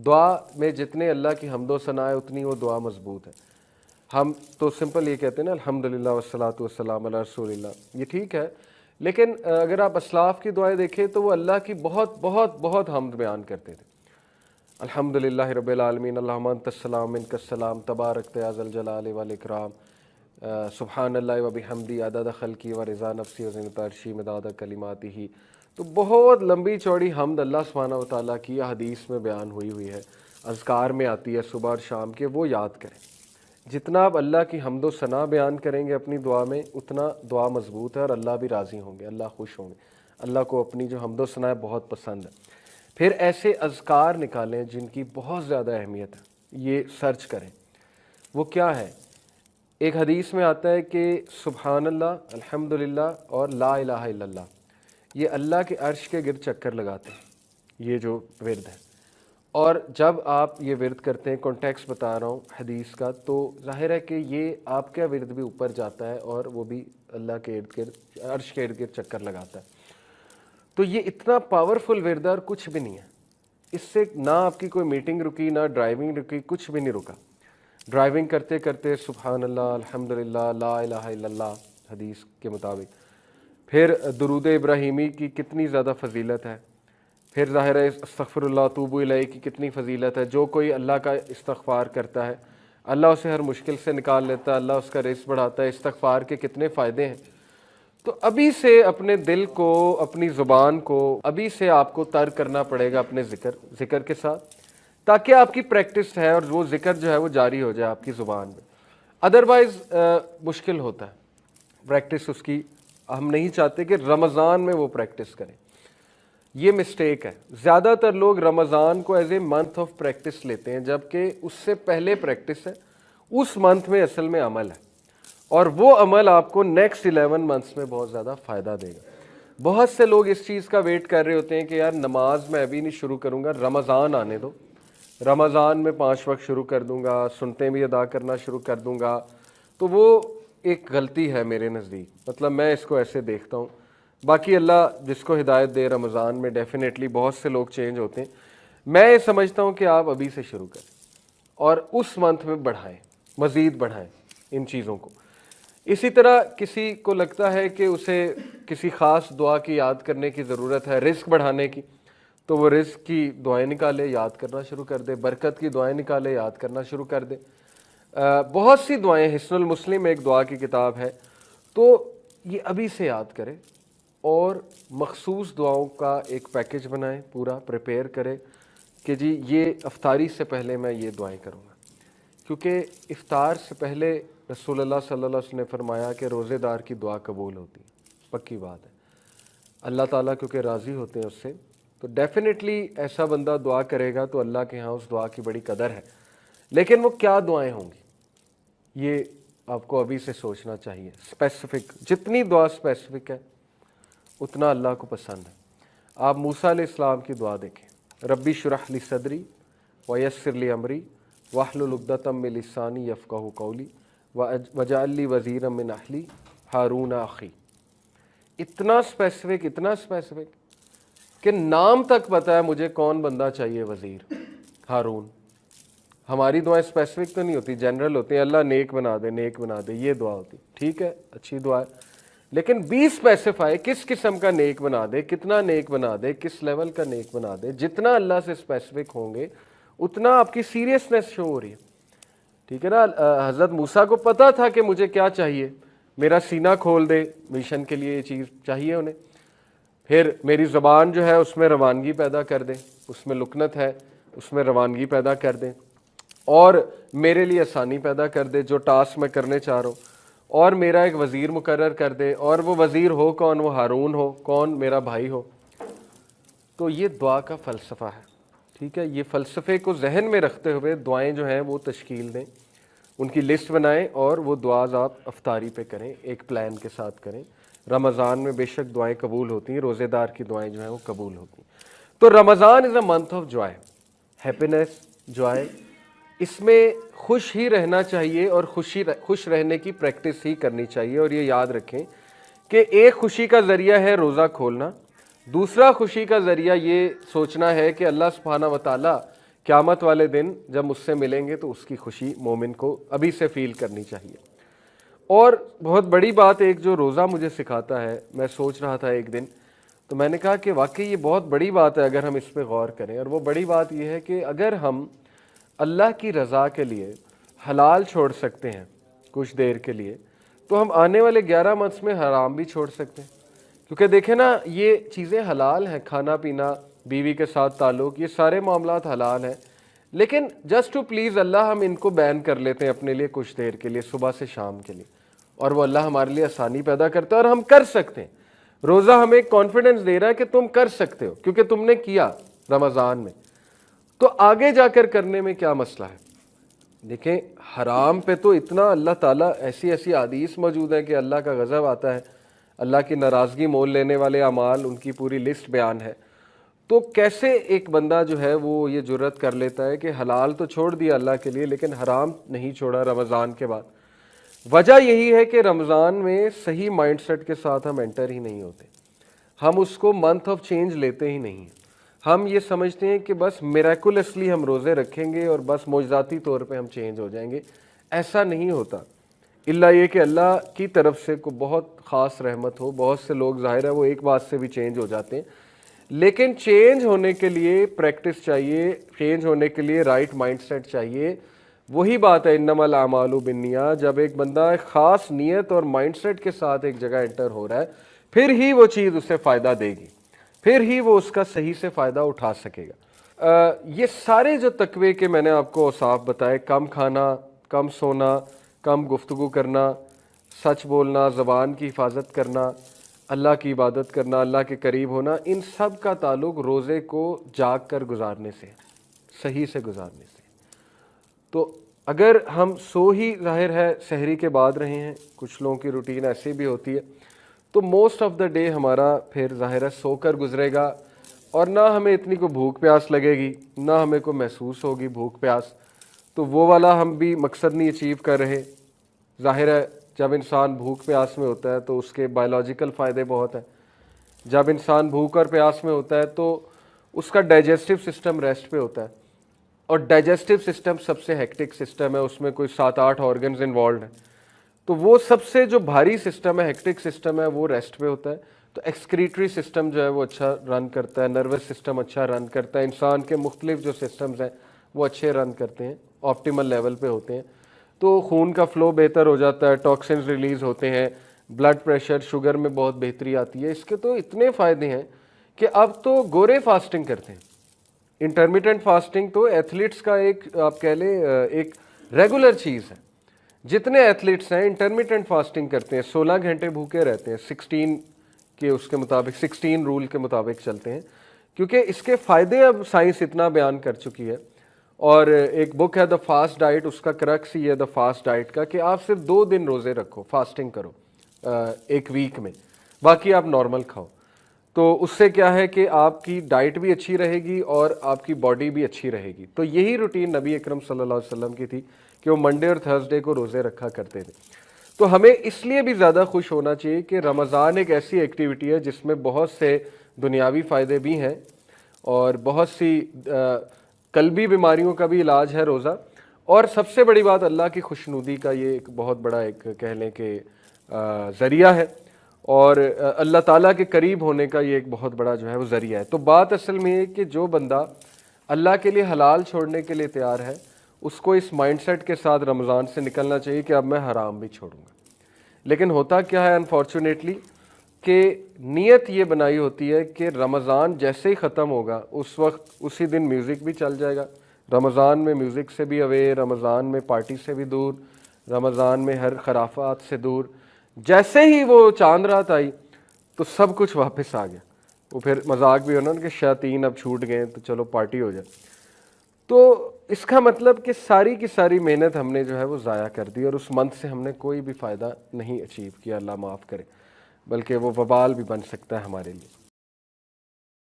دعا میں جتنے اللہ کی حمد و ثنا ہے اتنی وہ دعا مضبوط ہے. ہم تو سمپل یہ کہتے ہیں نا الحمدللہ والصلاۃ والسلام علی رسول اللہ، یہ ٹھیک ہے، لیکن اگر آپ اسلاف کی دعائیں دیکھیں تو وہ اللہ کی بہت بہت بہت حمد بیان کرتے تھے. الحمدللہ رب العالمین، اللہم انت السلام منک السلام، تبارکت یا ذا الجلال والاکرام، سبحان اللہ و بحمدی عدد خلقی و رضا نفسی و زنت عرشی مداد کلماتہ. تو بہت لمبی چوڑی حمد اللہ سبحانہ و تعالیٰ کی حدیث میں بیان ہوئی ہے، اذکار میں آتی ہے صبح اور شام کے، وہ یاد کریں. جتنا آپ اللہ کی حمد و ثنا بیان کریں گے اپنی دعا میں اتنا دعا مضبوط ہے اور اللہ بھی راضی ہوں گے، اللہ خوش ہوں گے. اللہ کو اپنی جو حمد و ثنا ہے بہت پسند ہے. پھر ایسے اذکار نکالیں جن کی بہت زیادہ اہمیت ہے، یہ سرچ کریں. وہ کیا ہے؟ ایک حدیث میں آتا ہے کہ سبحان اللہ، الحمدللہ اور لا الہ الا اللہ، یہ اللہ کے عرش کے گرد چکر لگاتے ہیں، یہ جو ورد ہے. اور جب آپ یہ ورد کرتے ہیں، کانٹیکس بتا رہا ہوں حدیث کا، تو ظاہر ہے کہ یہ آپ کا ورد بھی اوپر جاتا ہے اور وہ بھی اللہ کے ارد گرد، عرش کے ارد گرد چکر لگاتا ہے. تو یہ اتنا پاورفل ورد ہے اور کچھ بھی نہیں ہے. اس سے نہ آپ کی کوئی میٹنگ رکی، نہ ڈرائیونگ رکی، کچھ بھی نہیں رکا. ڈرائیونگ کرتے کرتے سبحان اللہ، الحمدللہ، لا الہ الا اللہ حدیث کے مطابق. پھر درود ابراہیمی کی کتنی زیادہ فضیلت ہے. پھر ظاہر ہے استغفر اللہ توبو الیہ کی کتنی فضیلت ہے. جو کوئی اللہ کا استغفار کرتا ہے اللہ اسے ہر مشکل سے نکال لیتا ہے، اللہ اس کا رزق بڑھاتا ہے. استغفار کے کتنے فائدے ہیں. تو ابھی سے اپنے دل کو، اپنی زبان کو ابھی سے آپ کو تر کرنا پڑے گا اپنے ذکر کے ساتھ، تاکہ آپ کی پریکٹس ہے اور وہ ذکر جو ہے وہ جاری ہو جائے آپ کی زبان میں. ادروائز مشکل ہوتا ہے پریکٹس اس کی. ہم نہیں چاہتے کہ رمضان میں وہ پریکٹس کریں، یہ مسٹیک ہے. زیادہ تر لوگ رمضان کو as a month of practice لیتے ہیں، جبکہ اس سے پہلے پریکٹس ہے، اس منتھ میں اصل میں عمل ہے، اور وہ عمل آپ کو نیکسٹ 11 منتھس میں بہت زیادہ فائدہ دے گا. بہت سے لوگ اس چیز کا ویٹ کر رہے ہوتے ہیں کہ یار نماز میں ابھی نہیں شروع کروں گا، رمضان آنے دو، رمضان میں 5 وقت شروع کر دوں گا، سنتیں بھی ادا کرنا شروع کر دوں گا. تو وہ ایک غلطی ہے میرے نزدیک، مطلب میں اس کو ایسے دیکھتا ہوں. باقی اللہ جس کو ہدایت دے، رمضان میں ڈیفینیٹلی بہت سے لوگ چینج ہوتے ہیں. میں یہ سمجھتا ہوں کہ آپ ابھی سے شروع کریں اور اس منتھ میں بڑھائیں، مزید بڑھائیں ان چیزوں کو. اسی طرح کسی کو لگتا ہے کہ اسے کسی خاص دعا کی یاد کرنے کی ضرورت ہے رزق بڑھانے کی، تو وہ رزق کی دعائیں نکالے، یاد کرنا شروع کر دے. برکت کی دعائیں نکالے، یاد کرنا شروع کر دے. بہت سی دعائیں، حصن المسلم ایک دعا کی کتاب ہے، تو یہ ابھی سے یاد کرے اور مخصوص دعاؤں کا ایک پیکج بنائیں، پورا پریپیئر کرے کہ جی یہ افطاری سے پہلے میں یہ دعائیں کروں گا. کیونکہ افطار سے پہلے رسول اللہ صلی اللہ علیہ وسلم نے فرمایا کہ روزے دار کی دعا قبول ہوتی ہے، پکی بات ہے. اللہ تعالیٰ کیونکہ راضی ہوتے ہیں اس سے، تو ڈیفینیٹلی ایسا بندہ دعا کرے گا تو اللہ کے ہاں اس دعا کی بڑی قدر ہے. لیکن وہ کیا دعائیں ہوں گی یہ آپ کو ابھی سے سوچنا چاہیے. اسپیسیفک، جتنی دعا اسپیسیفک ہے اتنا اللہ کو پسند ہے. آپ موسیٰ علیہ السلام کی دعا دیکھیں، ربی اشرح لی صدری ویسر لی امری واحلل عقدۃ من لسانی یفقہوا قولی واجعل لی وزیرا من اہلی ہارون اخی. اتنا اسپیسیفک، اتنا اسپیسیفک کہ نام تک پتہ ہے مجھے کون بندہ چاہیے وزیر، ہارون. ہماری دعائیں اسپیسیفک تو نہیں ہوتی، جنرل ہوتی ہیں، اللہ نیک بنا دے، نیک بنا دے، یہ دعا ہوتی. ٹھیک ہے، اچھی دعا ہے، لیکن بھی اسپیسیفائی کس قسم کا نیک بنا دے، کتنا نیک بنا دے، کس لیول کا نیک بنا دے. جتنا اللہ سے اسپیسیفک ہوں گے اتنا آپ کی سیریسنس شو ہو رہی ہے. ٹھیک ہے نا. حضرت موسیٰ کو پتا تھا کہ مجھے کیا چاہیے، میرا سینہ کھول دے، مشن کے لیے یہ چیز چاہیے انہیں. پھر میری زبان جو ہے اس میں روانگی پیدا کر دیں، اس میں لکنت ہے، اس میں روانگی پیدا کر دیں، اور میرے لیے آسانی پیدا کر دے جو ٹاسک میں کرنے چاہ رہا ہوں، اور میرا ایک وزیر مقرر کر دے. اور وہ وزیر ہو کون؟ وہ ہارون ہو، کون؟ میرا بھائی ہو. تو یہ دعا کا فلسفہ ہے. ٹھیک ہے، یہ فلسفے کو ذہن میں رکھتے ہوئے دعائیں جو ہیں وہ تشکیل دیں، ان کی لسٹ بنائیں، اور وہ دعاز آپ افطاری پہ کریں، ایک پلان کے ساتھ کریں. رمضان میں بے شک دعائیں قبول ہوتی ہیں، روزے دار کی دعائیں جو ہیں وہ قبول ہوتی ہیں. تو Ramzan is a month of joy, happiness, joy. اس میں خوش ہی رہنا چاہیے اور خوش رہنے کی پریکٹس ہی کرنی چاہیے. اور یہ یاد رکھیں کہ ایک خوشی کا ذریعہ ہے روزہ کھولنا، دوسرا خوشی کا ذریعہ یہ سوچنا ہے کہ اللہ سبحانہ و تعالیٰ क़यामत वाले दिन जब मुझसे मिलेंगे तो उसकी खुशी मोमिन को अभी से फील करनी चाहिए। और बहुत बड़ी बात एक जो रोज़ा मुझे सिखाता है, मैं सोच रहा था एक दिन, तो मैंने कहा कि वाकई ये बहुत बड़ी बात है अगर हम इस पे गौर करें। और वो बड़ी बात ये है कि अगर हम अल्लाह की रज़ा के लिए हलाल छोड़ सकते हैं कुछ देर के लिए, तो हम आने वाले 11 मंथ्स में हराम भी छोड़ सकते हैं। क्योंकि देखें ना, ये चीज़ें हलाल हैं, खाना पीना, बीवी के साथ ताल्लुक़, ये सारे मामलात हलाल हैं, लेकिन जस्ट टू प्लीज़ अल्लाह हम इनको बैन कर लेते हैं अपने लिए कुछ देर के लिए, सुबह से शाम के लिए, और वो अल्लाह हमारे लिए आसानी पैदा करता है और हम कर सकते हैं। रोज़ा हमें एक कॉन्फिडेंस दे रहा है कि तुम कर सकते हो क्योंकि तुमने किया रमज़ान में, तो आगे जाकर करने में क्या मसला है। देखें, हराम पे तो इतना अल्लाह ताला ऐसी ऐसी हदीस मौजूद है कि अल्लाह का गज़ब आता है, अल्लाह की नाराज़गी मोल लेने वाले अमाल, उनकी पूरी लिस्ट बयान है। तो कैसे एक बंदा जो है वो ये जुर्रत कर लेता है कि हलाल तो छोड़ दिया अल्लाह के लिए लेकिन हराम नहीं छोड़ा रमज़ान के बाद। वजह यही है कि रमज़ान में सही माइंडसेट के साथ हम एंटर ही नहीं होते, हम उसको मंथ ऑफ चेंज लेते ही नहीं हैं। हम ये समझते हैं कि बस मिरेकुलसली हम रोज़े रखेंगे और बस मौजज़ाती तौर पे हम चेंज हो जाएंगे। ऐसा नहीं होता, इल्ला ये कि अल्लाह की तरफ से को बहुत ख़ास रहमत हो। बहुत से लोग ज़ाहिर है वो एक बात से भी चेंज हो जाते हैं, लेकिन चेंज होने के लिए प्रैक्टिस चाहिए, चेंज होने के लिए राइट माइंडसेट चाहिए। वही बात है इन्नमल आमालु बिन्नियात, जब एक बंदा एक ख़ास नीयत और माइंडसेट के साथ एक जगह एंटर हो रहा है, फिर ही वो चीज़ उसे फ़ायदा देगी, फिर ही वो उसका सही से फ़ायदा उठा सकेगा। ये सारे जो तकवे के मैंने आपको औसाफ बताए, कम खाना, कम सोना, कम गुफ्तगू करना, सच बोलना, ज़बान की हिफाजत करना, अल्लाह की इबादत करना, अल्लाह के करीब होना, इन सब का ताल्लुक़ रोज़े को जाग कर गुजारने से, सही से गुजारने से। तो अगर हम सो ही ज़ाहिर है सहरी के बाद रहे हैं, कुछ लोगों की रूटीन ऐसी भी होती है, तो मोस्ट ऑफ द डे हमारा फिर ज़ाहिर है सोकर गुजरेगा और ना हमें इतनी को भूख प्यास लगेगी, ना हमें को महसूस होगी भूख प्यास। तो वो वाला हम भी मकसद नहीं अचीव कर रहे। ज़ाहिर है जब इंसान भूख प्यास में होता है तो उसके बायोलॉजिकल फ़ायदे बहुत हैं। जब इंसान भूख और प्यास में होता है तो उसका डाइजेस्टिव सिस्टम रेस्ट पे होता है, और डाइजेस्टिव सिस्टम सबसे हेक्टिक सिस्टम है, उसमें कोई 7-8 ऑर्गन्स इन्वॉल्व हैं। तो वो सबसे जो भारी सिस्टम है, हेक्टिक सिस्टम है, वो रेस्ट पे होता है। तो एक्सक्रीटरी सिस्टम जो है वो अच्छा रन करता है, नर्वस सिस्टम अच्छा रन करता है, इंसान के मुख्तलिफ जो सिस्टम्स हैं वो अच्छे रन करते हैं, ऑप्टिमल लेवल पे होते हैं। तो खून का फ़्लो बेहतर हो जाता है, टॉक्सिन्स रिलीज़ होते हैं, ब्लड प्रेशर, शुगर में बहुत बेहतरी आती है। इसके तो इतने फ़ायदे हैं कि अब तो गोरे फास्टिंग करते हैं। इंटरमिटेंट फास्टिंग तो एथलीट्स का एक आप कह लें एक रेगुलर चीज़ है। जितने एथलीट्स हैं इंटरमिटेंट फास्टिंग करते हैं, 16 घंटे भूखे रहते हैं, 16 के उसके मुताबिक 16 रूल के मुताबिक चलते हैं, क्योंकि इसके फ़ायदे अब साइंस इतना बयान कर चुकी है। और एक बुक है द फास्ट डाइट, उसका क्रक्स ही है द फास्ट डाइट का कि आप सिर्फ 2 दिन रोज़े रखो, फास्टिंग करो एक वीक में, बाकी आप नॉर्मल खाओ। तो उससे क्या है कि आपकी डाइट भी अच्छी रहेगी और आपकी बॉडी भी अच्छी रहेगी। तो यही रूटीन नबी अकरम सल्लल्लाहु अलैहि वसल्लम की थी कि वो मंडे और थर्सडे को रोज़े रखा करते थे। तो हमें इसलिए भी ज़्यादा खुश होना चाहिए कि रमज़ान एक ऐसी एक्टिविटी है जिसमें बहुत से दुनियावी फ़ायदे भी हैं और बहुत सी कल्बी बीमारियों का भी इलाज है रोज़ा। और सबसे बड़ी बात, अल्लाह की खुशनुदी का ये एक बहुत बड़ा एक कह लें कि ज़रिया है, और अल्लाह ताला के करीब होने का ये एक बहुत बड़ा जो है वो ज़रिया है। तो बात असल में ये कि जो बंदा अल्लाह के लिए हलाल छोड़ने के लिए तैयार है, उसको इस माइंडसेट के साथ रमज़ान से निकलना चाहिए कि अब मैं हराम भी छोड़ूंगा। लेकिन होता क्या है अनफॉर्चुनेटली कि नीयत ये बनाई होती है कि रमज़ान जैसे ही ख़त्म होगा उस वक्त उसी दिन म्यूज़िक भी चल जाएगा। रमज़ान में म्यूज़िक से भी अवे, रमज़ान में पार्टी से भी दूर, रमज़ान में हर खराफात से दूर। जैसे ही वो चांद रात आई तो सब कुछ वापस आ गया। वो फिर मजाक भी होना कि शैतान अब छूट गए तो चलो पार्टी हो जाए। तो इसका मतलब कि सारी की सारी मेहनत हमने जो है वो ज़ाया कर दी और उस मंथ से हमने कोई भी फ़ायदा नहीं अचीव किया, अल्लाह माफ़ करे, बल्कि वो वबाल भी बन सकता है हमारे लिए।